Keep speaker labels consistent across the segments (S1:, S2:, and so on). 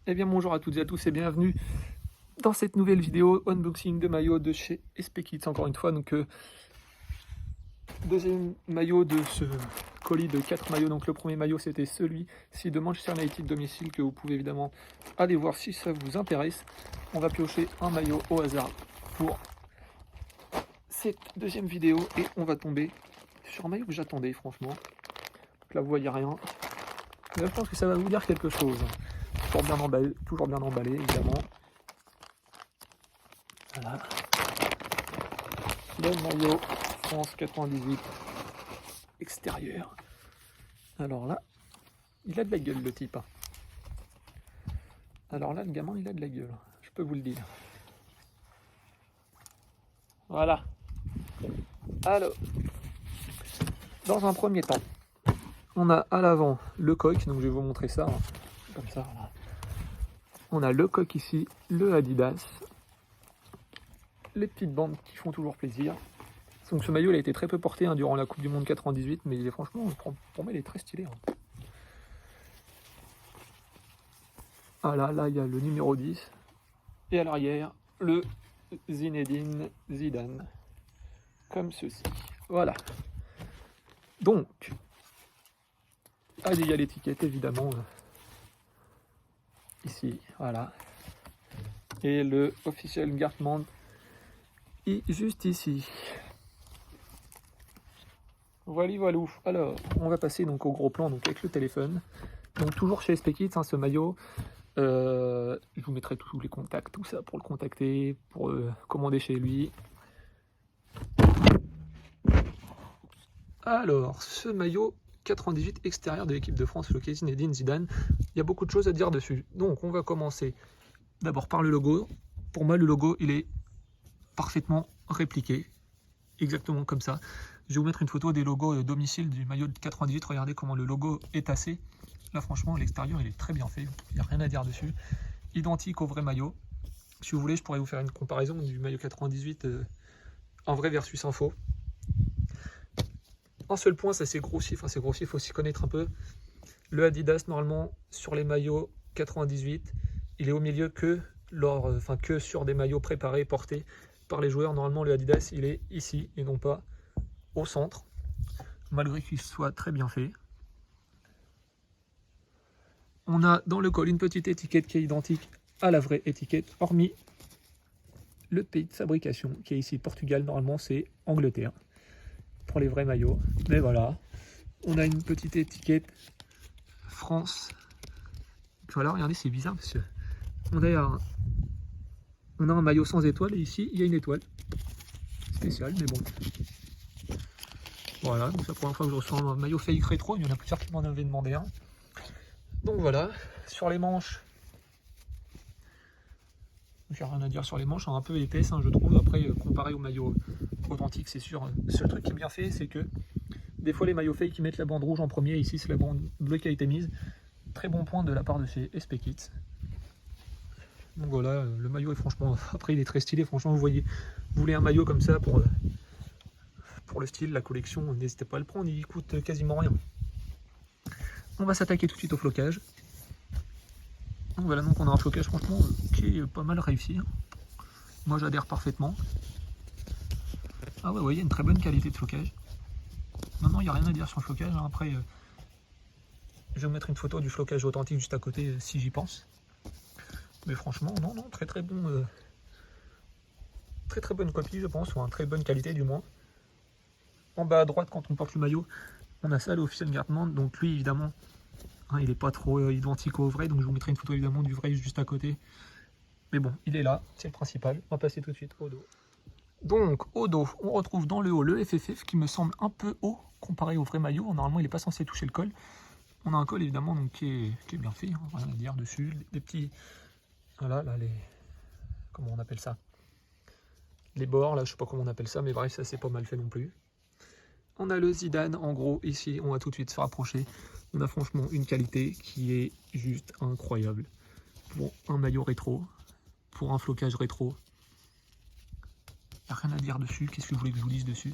S1: Eh bien bonjour à toutes et à tous et bienvenue dans cette nouvelle vidéo unboxing de maillot de chez SP Kids encore une fois. Donc deuxième maillot de ce colis de 4 maillots. Donc le premier maillot c'était celui-ci de Manchester United domicile que vous pouvez évidemment aller voir si ça vous intéresse. On va piocher un maillot au hasard pour cette deuxième vidéo et on va tomber sur un maillot que j'attendais franchement. Donc là vous voyez rien. Mais là, je pense que ça va vous dire quelque chose. Toujours bien emballé évidemment. Voilà. Le maillot France 98 extérieur. Alors là, il a de la gueule le type. Alors là, le gamin, il a de la gueule. Je peux vous le dire. Voilà. Alors, dans un premier temps, on a à l'avant le coq. Donc je vais vous montrer ça. Comme ça, voilà. On a le coq ici, le Adidas. Les petites bandes qui font toujours plaisir. Donc ce maillot il a été très peu porté durant la Coupe du Monde 98, mais il est franchement, pour moi il est très stylé. Ah là il y a le numéro 10. Et à l'arrière, le Zinedine Zidane. Comme ceci. Voilà. Donc, il y a l'étiquette évidemment. Ici, voilà. Et le officiel Gartman est juste ici. Voilà. Alors, on va passer donc au gros plan donc avec le téléphone. Donc toujours chez SP Kids, ce maillot. Je vous mettrai tous les contacts, tout ça pour le contacter, pour commander chez lui. Alors, ce maillot 98 extérieur de l'équipe de France, le Zinedine Zidane, il y a beaucoup de choses à dire dessus. Donc, on va commencer d'abord par le logo. Pour moi, le logo, il est parfaitement répliqué, exactement comme ça. Je vais vous mettre une photo des logos domicile du maillot de 98. Regardez comment le logo est tassé. Là, franchement, l'extérieur, il est très bien fait. Il n'y a rien à dire dessus. Identique au vrai maillot. Si vous voulez, je pourrais vous faire une comparaison du maillot 98 en vrai versus en faux. Un seul point, ça c'est grossier. Enfin, c'est grossier, il faut s'y connaître un peu. Le Adidas, normalement, sur les maillots 98, il est au milieu que sur des maillots préparés, portés par les joueurs. Normalement, le Adidas, il est ici et non pas au centre, malgré qu'il soit très bien fait. On a dans le col une petite étiquette qui est identique à la vraie étiquette, hormis le pays de fabrication qui est ici Portugal. Normalement, c'est Angleterre pour les vrais maillots. Mais voilà, on a une petite étiquette France. Voilà, regardez, c'est bizarre parce que on a un maillot sans étoile et ici il y a une étoile spéciale, mais bon. Voilà, donc c'est la première fois que je reçois un maillot fake rétro. Il y en a plusieurs qui m'en avaient demandé un. Donc voilà, sur les manches, j'ai rien à dire sur les manches, un peu épaisse, je trouve. Après, comparé au maillot authentique, c'est sûr. Le seul truc qui est bien fait, c'est que des fois les maillots fake ils mettent la bande rouge en premier. Ici, c'est la bande bleue qui a été mise. Très bon point de la part de chez SP Kids. Donc voilà, le maillot est franchement, après il est très stylé. Franchement, vous voulez un maillot comme ça pour le style, la collection, n'hésitez pas à le prendre, il coûte quasiment rien. On va s'attaquer tout de suite au flocage. Donc voilà, donc on a un flocage franchement qui est pas mal réussi. Moi j'adhère parfaitement. Ah ouais, il y a une très bonne qualité de flocage. Non, il n'y a rien à dire sur le flocage. Après, je vais vous mettre une photo du flocage authentique juste à côté si j'y pense. Mais franchement, non, très bon. Très bonne copie, je pense, ou une très bonne qualité du moins. En bas à droite, quand on porte le maillot, on a ça, l'officiel Gartman. Donc lui, évidemment, il n'est pas trop identique au vrai. Donc je vous mettrai une photo évidemment du vrai juste à côté. Mais bon, il est là, c'est le principal. On va passer tout de suite au dos. Donc au dos, on retrouve dans le haut le FFF qui me semble un peu haut comparé au vrai maillot. Normalement, il n'est pas censé toucher le col. On a un col évidemment donc, qui est bien fait, rien à dire dessus. Des petits, voilà, là comment on appelle ça? Les bords, là, je sais pas comment on appelle ça, mais bref, ça c'est pas mal fait non plus. On a le Zidane, en gros, ici, on va tout de suite se rapprocher. On a franchement une qualité qui est juste incroyable. Pour un maillot rétro, pour un flocage rétro, il n'y a rien à dire dessus. Qu'est-ce que vous voulez que je vous dise dessus?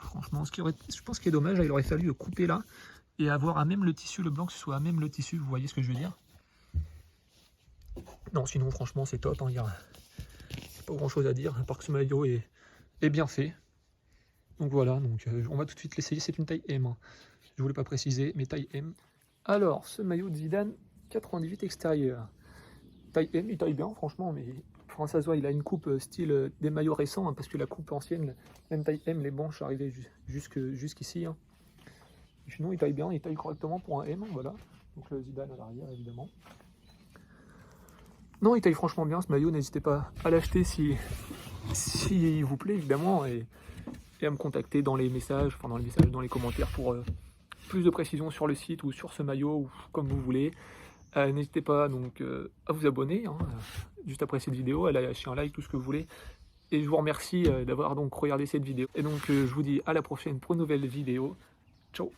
S1: Franchement, je pense qu'il est dommage, il aurait fallu couper là et avoir à même le tissu, le blanc, que ce soit à même le tissu, vous voyez ce que je veux dire? Non, sinon franchement c'est top, hein, il n'y a pas grand chose à dire, à part que ce maillot est bien fait. Donc voilà, donc on va tout de suite l'essayer, c'est une taille M, hein. Je voulais pas préciser, mais taille M. Alors, ce maillot de Zidane, 98 extérieur. Taille M, il taille bien franchement, mais ça se voit, il a une coupe style des maillots récents, hein, parce que la coupe ancienne, même taille M, les manches arrivaient jusqu'ici. Hein. Sinon, il taille bien, il taille correctement pour un M, voilà. Donc le Zidane à l'arrière, évidemment. Non, il taille franchement bien ce maillot, n'hésitez pas à l'acheter si il vous plaît, évidemment, et à me contacter dans les messages, enfin dans les commentaires pour plus de précisions sur le site ou sur ce maillot, ou comme vous voulez. N'hésitez pas donc à vous abonner, hein, juste après cette vidéo, à lâcher un like, tout ce que vous voulez. Et je vous remercie d'avoir donc regardé cette vidéo. Et donc je vous dis à la prochaine pour une nouvelle vidéo. Ciao!